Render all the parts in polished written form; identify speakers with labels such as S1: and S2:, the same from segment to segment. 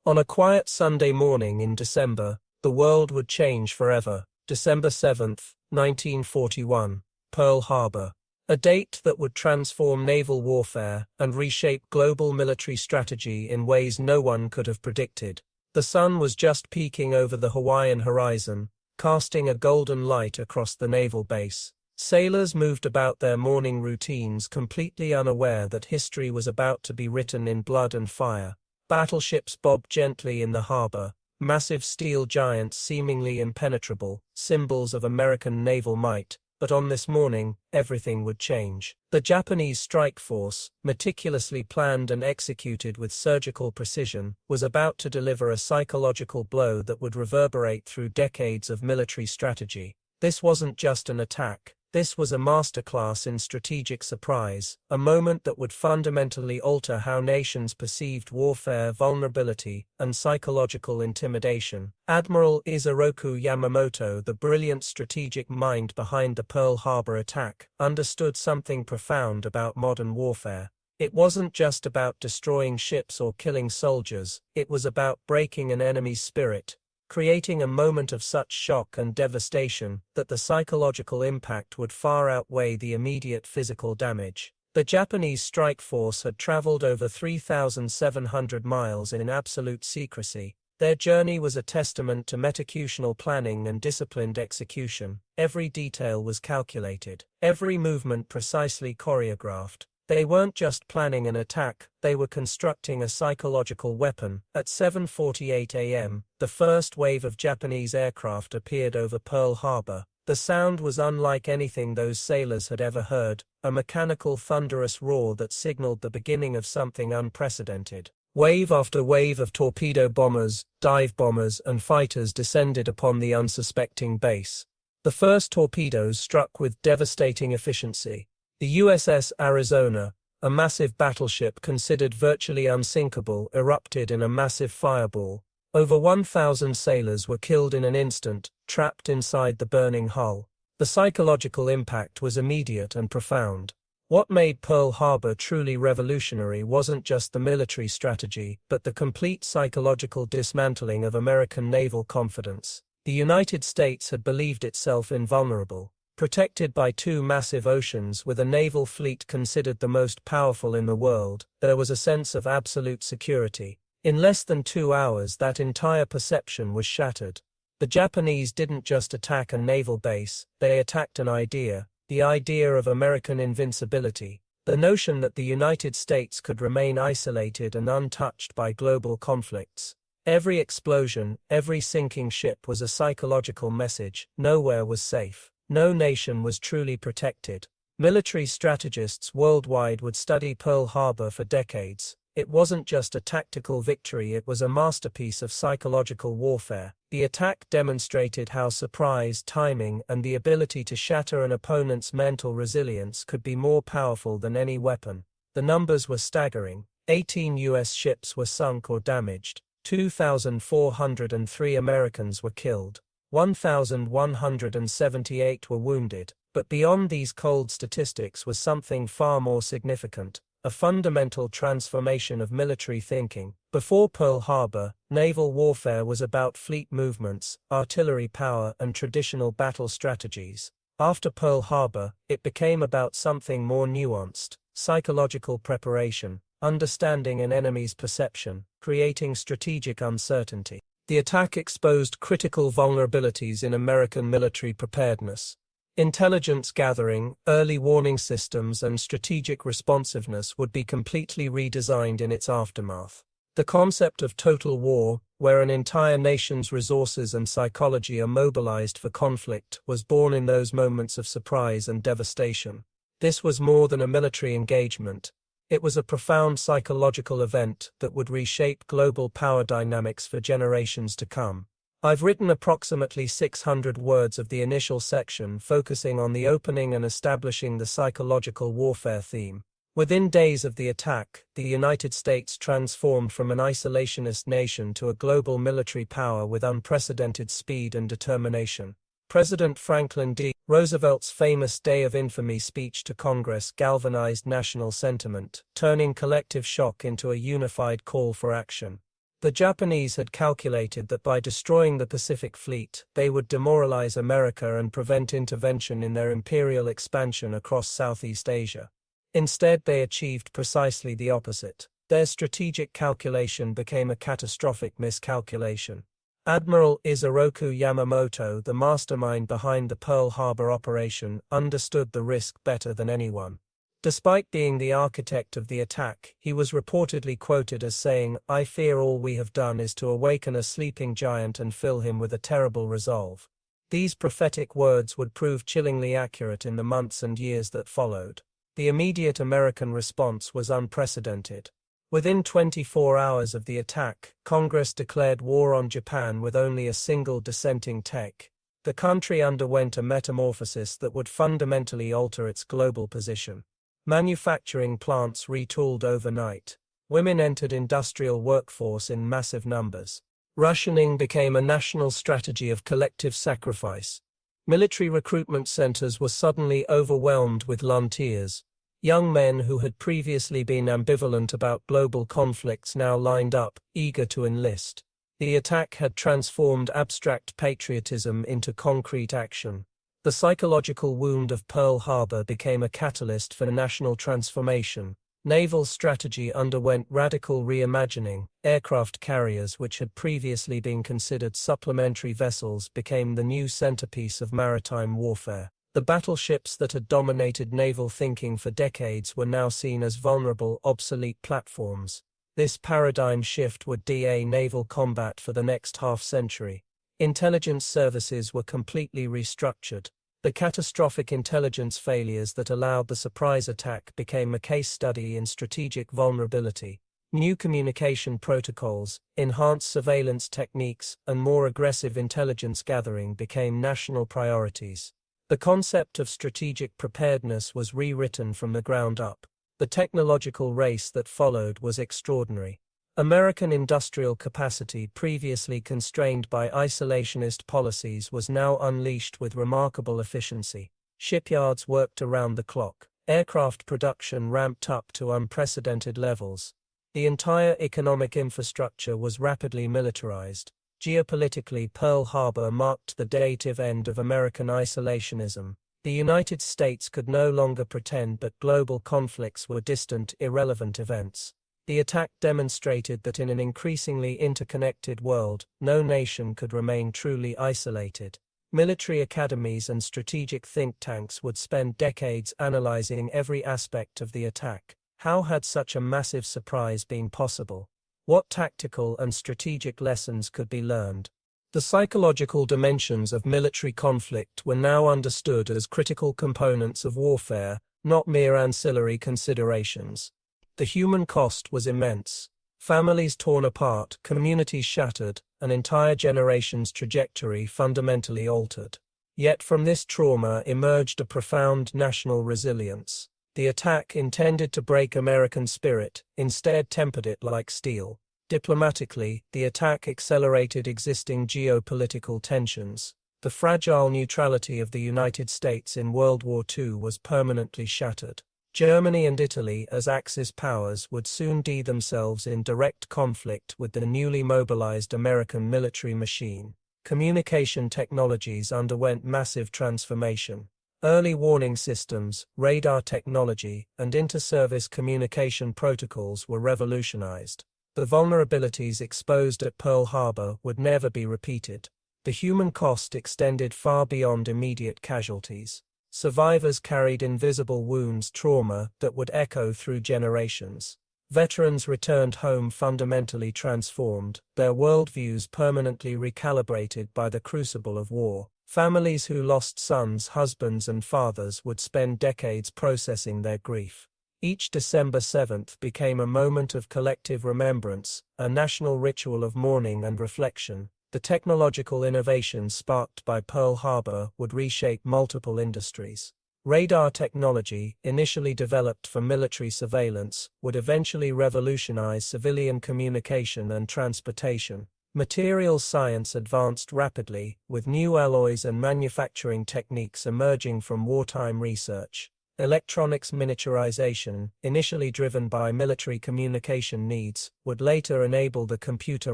S1: On a quiet Sunday morning in December, the world would change forever. December 7th, 1941, Pearl Harbor. A date that would transform naval warfare and reshape global military strategy in ways no one could have predicted. The sun was just peeking over the Hawaiian horizon, casting a golden light across the naval base. Sailors moved about their morning routines completely unaware that history was about to be written in blood and fire. Battleships bobbed gently in the harbor, massive steel giants seemingly impenetrable, symbols of American naval might. But on this morning, everything would change. The Japanese strike force, meticulously planned and executed with surgical precision, was about to deliver a psychological blow that would reverberate through decades of military strategy. This wasn't just an attack. This was a masterclass in strategic surprise, a moment that would fundamentally alter how nations perceived warfare, vulnerability, and psychological intimidation. Admiral Isoroku Yamamoto, the brilliant strategic mind behind the Pearl Harbor attack, understood something profound about modern warfare. It wasn't just about destroying ships or killing soldiers, it was about breaking an enemy's spirit, creating a moment of such shock and devastation that the psychological impact would far outweigh the immediate physical damage. The Japanese strike force had traveled over 3,700 miles in absolute secrecy. Their journey was a testament to meticulous planning and disciplined execution. Every detail was calculated, every movement precisely choreographed. They weren't just planning an attack, they were constructing a psychological weapon. At 7:48 a.m., the first wave of Japanese aircraft appeared over Pearl Harbor. The sound was unlike anything those sailors had ever heard, a mechanical thunderous roar that signaled the beginning of something unprecedented. Wave after wave of torpedo bombers, dive bombers, and fighters descended upon the unsuspecting base. The first torpedoes struck with devastating efficiency. The USS Arizona, a massive battleship considered virtually unsinkable, erupted in a massive fireball. Over 1,000 sailors were killed in an instant, trapped inside the burning hull. The psychological impact was immediate and profound. What made Pearl Harbor truly revolutionary wasn't just the military strategy, but the complete psychological dismantling of American naval confidence. The United States had believed itself invulnerable, protected by two massive oceans with a naval fleet considered the most powerful in the world. There was a sense of absolute security. In less than 2 hours, that entire perception was shattered. The Japanese didn't just attack a naval base, they attacked an idea, the idea of American invincibility, the notion that the United States could remain isolated and untouched by global conflicts. Every explosion, every sinking ship was a psychological message. Nowhere was safe. No nation was truly protected. Military strategists worldwide would study Pearl Harbor for decades. It wasn't just a tactical victory, it was a masterpiece of psychological warfare. The attack demonstrated how surprise, timing, and the ability to shatter an opponent's mental resilience could be more powerful than any weapon. The numbers were staggering. 18 U.S. ships were sunk or damaged. 2,403 Americans were killed. 1,178 were wounded, but beyond these cold statistics was something far more significant, a fundamental transformation of military thinking. Before Pearl Harbor, naval warfare was about fleet movements, artillery power, and traditional battle strategies. After Pearl Harbor, it became about something more nuanced, psychological preparation, understanding an enemy's perception, creating strategic uncertainty. The attack exposed critical vulnerabilities in American military preparedness. Intelligence gathering, early warning systems, and strategic responsiveness would be completely redesigned in its aftermath. The concept of total war, where an entire nation's resources and psychology are mobilized for conflict, was born in those moments of surprise and devastation. This was more than a military engagement. It was a profound psychological event that would reshape global power dynamics for generations to come. I've written approximately 600 words of the initial section focusing on the opening and establishing the psychological warfare theme. Within days of the attack, the United States transformed from an isolationist nation to a global military power with unprecedented speed and determination. President Franklin D. Roosevelt's famous Day of Infamy speech to Congress galvanized national sentiment, turning collective shock into a unified call for action. The Japanese had calculated that by destroying the Pacific Fleet, they would demoralize America and prevent intervention in their imperial expansion across Southeast Asia. Instead, they achieved precisely the opposite. Their strategic calculation became a catastrophic miscalculation. Admiral Isoroku Yamamoto, the mastermind behind the Pearl Harbor operation, understood the risk better than anyone. Despite being the architect of the attack, he was reportedly quoted as saying, "I fear all we have done is to awaken a sleeping giant and fill him with a terrible resolve." These prophetic words would prove chillingly accurate in the months and years that followed. The immediate American response was unprecedented. Within 24 hours of the attack, Congress declared war on Japan with only a single dissenting tech. The country underwent a metamorphosis that would fundamentally alter its global position. Manufacturing plants retooled overnight. Women entered industrial workforce in massive numbers. Rationing became a national strategy of collective sacrifice. Military recruitment centers were suddenly overwhelmed with volunteers. Young men who had previously been ambivalent about global conflicts now lined up, eager to enlist. The attack had transformed abstract patriotism into concrete action. The psychological wound of Pearl Harbor became a catalyst for national transformation. Naval strategy underwent radical reimagining. Aircraft carriers, which had previously been considered supplementary vessels, became the new centerpiece of maritime warfare. The battleships that had dominated naval thinking for decades were now seen as vulnerable, obsolete platforms. This paradigm shift would define naval combat for the next half-century. Intelligence services were completely restructured. The catastrophic intelligence failures that allowed the surprise attack became a case study in strategic vulnerability. New communication protocols, enhanced surveillance techniques, and more aggressive intelligence gathering became national priorities. The concept of strategic preparedness was rewritten from the ground up. The technological race that followed was extraordinary. American industrial capacity, previously constrained by isolationist policies, was now unleashed with remarkable efficiency. Shipyards worked around the clock. Aircraft production ramped up to unprecedented levels. The entire economic infrastructure was rapidly militarized. Geopolitically, Pearl Harbor marked the definitive end of American isolationism. The United States could no longer pretend that global conflicts were distant, irrelevant events. The attack demonstrated that in an increasingly interconnected world, no nation could remain truly isolated. Military academies and strategic think tanks would spend decades analyzing every aspect of the attack. How had such a massive surprise been possible? What tactical and strategic lessons could be learned? The psychological dimensions of military conflict were now understood as critical components of warfare, not mere ancillary considerations. The human cost was immense. Families torn apart, communities shattered, an entire generation's trajectory fundamentally altered. Yet from this trauma emerged a profound national resilience. The attack, intended to break American spirit, instead tempered it like steel. Diplomatically, the attack accelerated existing geopolitical tensions. The fragile neutrality of the United States in World War II was permanently shattered. Germany and Italy, as Axis powers, would soon see themselves in direct conflict with the newly mobilized American military machine. Communication technologies underwent massive transformation. Early warning systems, radar technology, and inter-service communication protocols were revolutionized. The vulnerabilities exposed at Pearl Harbor would never be repeated. The human cost extended far beyond immediate casualties. Survivors carried invisible wounds, trauma that would echo through generations. Veterans returned home fundamentally transformed, their worldviews permanently recalibrated by the crucible of war. Families who lost sons, husbands, and fathers would spend decades processing their grief. Each December 7th became a moment of collective remembrance, a national ritual of mourning and reflection. The technological innovations sparked by Pearl Harbor would reshape multiple industries. Radar technology, initially developed for military surveillance, would eventually revolutionize civilian communication and transportation. Materials science advanced rapidly, with new alloys and manufacturing techniques emerging from wartime research. Electronics miniaturization, initially driven by military communication needs, would later enable the computer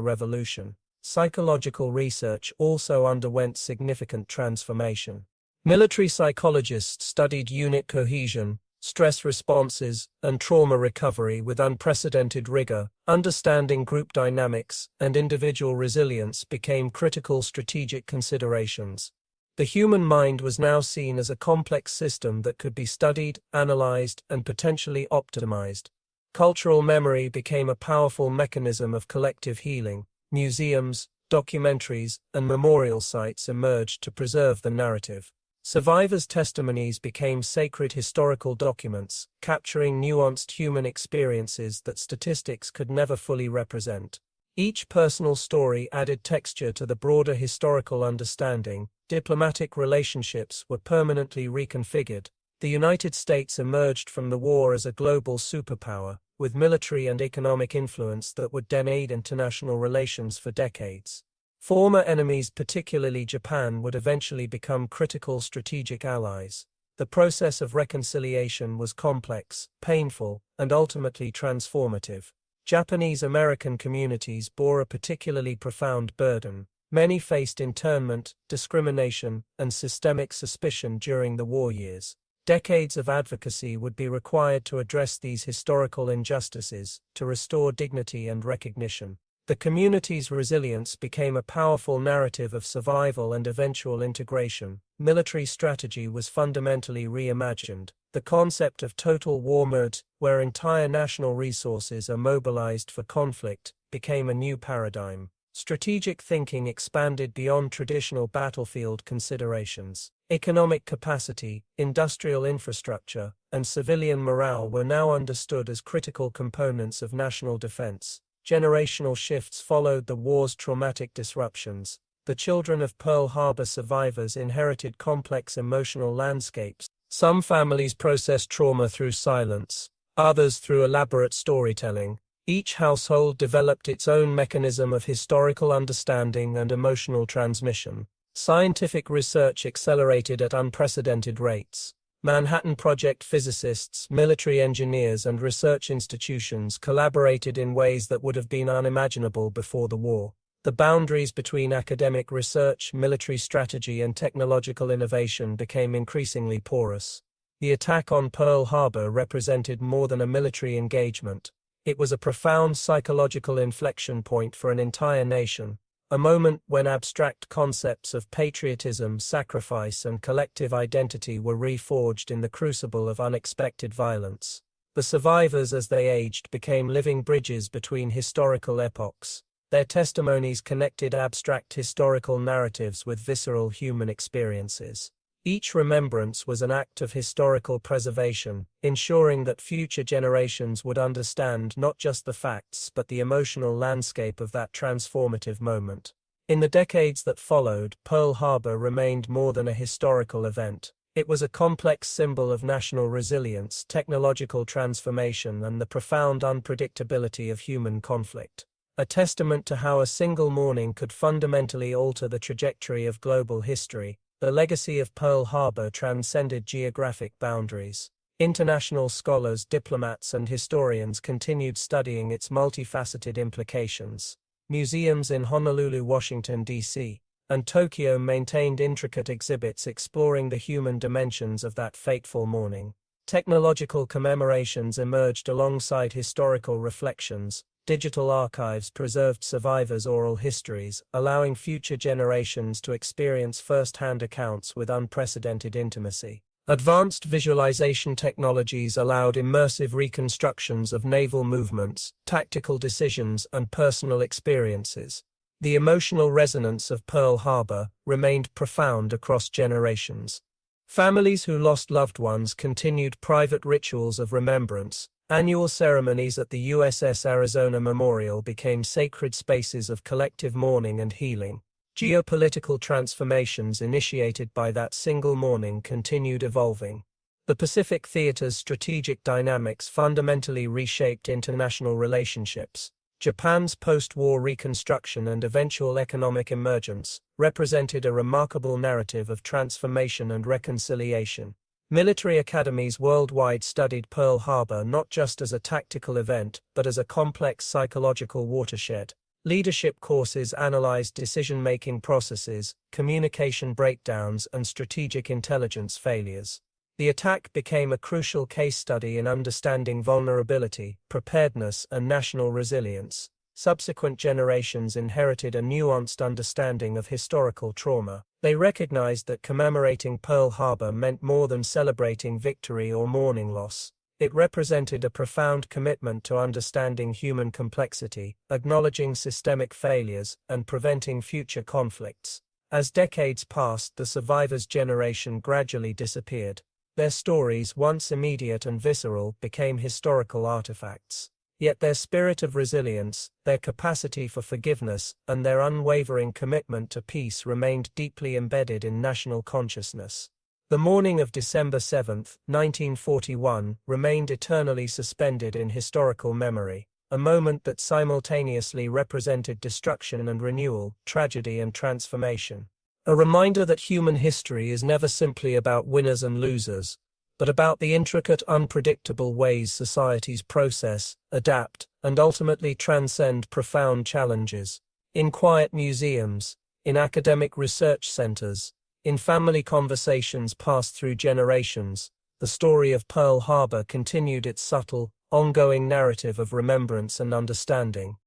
S1: revolution. Psychological research also underwent significant transformation. Military psychologists studied unit cohesion, stress responses, and trauma recovery with unprecedented rigor. Understanding group dynamics and individual resilience became critical strategic considerations. The human mind was now seen as a complex system that could be studied, analyzed, and potentially optimized. Cultural memory became a powerful mechanism of collective healing. Museums, documentaries, and memorial sites emerged to preserve the narrative. Survivors' testimonies became sacred historical documents, capturing nuanced human experiences that statistics could never fully represent. Each personal story added texture to the broader historical understanding. Diplomatic relationships were permanently reconfigured. The United States emerged from the war as a global superpower, with military and economic influence that would dominate international relations for decades. Former enemies, particularly Japan, would eventually become critical strategic allies. The process of reconciliation was complex, painful, and ultimately transformative. Japanese-American communities bore a particularly profound burden. Many faced internment, discrimination, and systemic suspicion during the war years. Decades of advocacy would be required to address these historical injustices, to restore dignity and recognition. The community's resilience became a powerful narrative of survival and eventual integration. Military strategy was fundamentally reimagined. The concept of total war mode, where entire national resources are mobilized for conflict, became a new paradigm. Strategic thinking expanded beyond traditional battlefield considerations. Economic capacity, industrial infrastructure, and civilian morale were now understood as critical components of national defense. Generational shifts followed the war's traumatic disruptions. The children of Pearl Harbor survivors inherited complex emotional landscapes. Some families processed trauma through silence, others through elaborate storytelling. Each household developed its own mechanism of historical understanding and emotional transmission. Scientific research accelerated at unprecedented rates. Manhattan Project physicists, military engineers, and research institutions collaborated in ways that would have been unimaginable before the war. The boundaries between academic research, military strategy, and technological innovation became increasingly porous. The attack on Pearl Harbor represented more than a military engagement. It was a profound psychological inflection point for an entire nation, a moment when abstract concepts of patriotism, sacrifice, and collective identity were reforged in the crucible of unexpected violence. The survivors, as they aged, became living bridges between historical epochs. Their testimonies connected abstract historical narratives with visceral human experiences. Each remembrance was an act of historical preservation, ensuring that future generations would understand not just the facts but the emotional landscape of that transformative moment. In the decades that followed, Pearl Harbor remained more than a historical event. It was a complex symbol of national resilience, technological transformation, and the profound unpredictability of human conflict. A testament to how a single morning could fundamentally alter the trajectory of global history. The legacy of Pearl Harbor transcended geographic boundaries. International scholars, diplomats, and historians continued studying its multifaceted implications. Museums in Honolulu, Washington, D.C., and Tokyo maintained intricate exhibits exploring the human dimensions of that fateful morning. Technological commemorations emerged alongside historical reflections. Digital archives preserved survivors' oral histories, allowing future generations to experience first-hand accounts with unprecedented intimacy. Advanced visualization technologies allowed immersive reconstructions of naval movements, tactical decisions, and personal experiences. The emotional resonance of Pearl Harbor remained profound across generations. Families who lost loved ones continued private rituals of remembrance. Annual ceremonies at the USS Arizona Memorial became sacred spaces of collective mourning and healing. Geopolitical transformations initiated by that single morning continued evolving. The Pacific Theater's strategic dynamics fundamentally reshaped international relationships. Japan's post-war reconstruction and eventual economic emergence represented a remarkable narrative of transformation and reconciliation. Military academies worldwide studied Pearl Harbor not just as a tactical event, but as a complex psychological watershed. Leadership courses analyzed decision-making processes, communication breakdowns, and strategic intelligence failures. The attack became a crucial case study in understanding vulnerability, preparedness, and national resilience. Subsequent generations inherited a nuanced understanding of historical trauma. They recognized that commemorating Pearl Harbor meant more than celebrating victory or mourning loss. It represented a profound commitment to understanding human complexity, acknowledging systemic failures, and preventing future conflicts. As decades passed, the survivors' generation gradually disappeared. Their stories, once immediate and visceral, became historical artifacts. Yet their spirit of resilience, their capacity for forgiveness, and their unwavering commitment to peace remained deeply embedded in national consciousness. The morning of December 7, 1941, remained eternally suspended in historical memory, a moment that simultaneously represented destruction and renewal, tragedy and transformation. A reminder that human history is never simply about winners and losers, but about the intricate, unpredictable ways societies process, adapt, and ultimately transcend profound challenges. In quiet museums, in academic research centers, in family conversations passed through generations, the story of Pearl Harbor continued its subtle, ongoing narrative of remembrance and understanding.